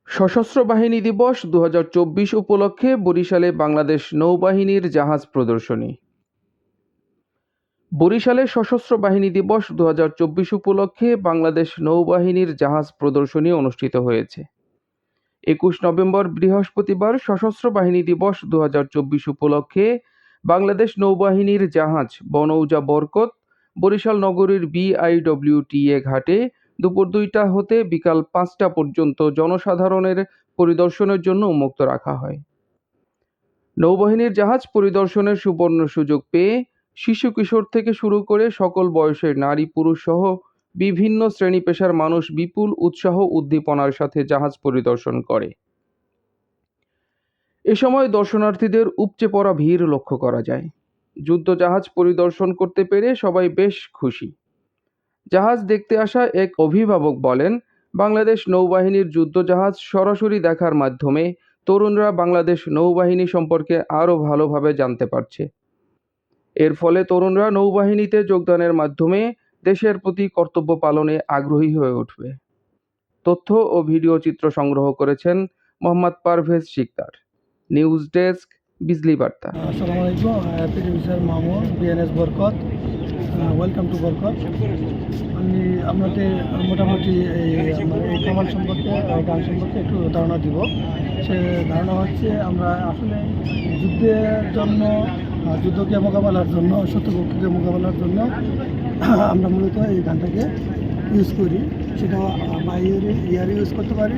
সশস্ত্র বাহিনী দিবস ২০২৪ উপলক্ষে বরিশালে বাংলাদেশ নৌবাহিনীর জাহাজ প্রদর্শনী। বরিশালে সশস্ত্র বাহিনী দিবস ২০২৪ উপলক্ষে বাংলাদেশ নৌবাহিনীর জাহাজ প্রদর্শনী অনুষ্ঠিত হয়েছে। ২১ নভেম্বর বৃহস্পতিবার সশস্ত্র বাহিনী দিবস ২০২৪ উপলক্ষে বাংলাদেশ নৌবাহিনীর জাহাজ বনৌজা বরকত বরিশাল নগরীর BIWTA ঘাটে দুপুর ২টা হতে বিকাল ৫টা পর্যন্ত জনসাধারণের পরিদর্শনের জন্য উন্মুক্ত রাখা হয়। নৌবাহিনীর জাহাজ পরিদর্শনের সুবর্ণ সুযোগ পেয়ে শিশু কিশোর থেকে শুরু করে সকল বয়সের নারী পুরুষ সহ বিভিন্ন শ্রেণী পেশার মানুষ বিপুল উৎসাহ উদ্দীপনার সাথে জাহাজ পরিদর্শন করে। এ সময় দর্শনার্থীদের উপচে পড়া ভিড় লক্ষ্য করা যায়। যুদ্ধ জাহাজ পরিদর্শন করতে পেরে সবাই বেশ খুশি। জাহাজ দেখতে আসা এক অভিভাবক বলেন, বাংলাদেশ নৌবাহিনীর যুদ্ধজাহাজ সরাসরি দেখার মাধ্যমে তরুণরা বাংলাদেশ নৌবাহিনী সম্পর্কে আরও ভালোভাবে জানতে পারছে। এর ফলে তরুণরা নৌবাহিনীতে যোগদানের মাধ্যমে দেশের প্রতি কর্তব্য পালনে আগ্রহী হয়ে উঠবে। তথ্য ও ভিডিও চিত্র সংগ্রহ করেছেন মোহাম্মদ পারভেজ শিকদার। News desk, Bijli Barta. আসসালামু আলাইকুম, পিটিভিসার Mamun BNS Barkat. Welcome to Barkat. আমি আপনাদের মোটামুটি আমার এই কামান সম্পর্কে গান সম্পর্কে একটু ধারণা দিব। সে ধারণা হচ্ছে আমরা আসলে যুদ্ধের জন্য, যুদ্ধকে মোকাবেলার জন্য, শত্রুপক্ষকে মোকাবেলার জন্য আমরা মূলত এই গানটাকে ইউজ করি। সেটা বাইরে ইয়ারে ইউজ করতে পারি।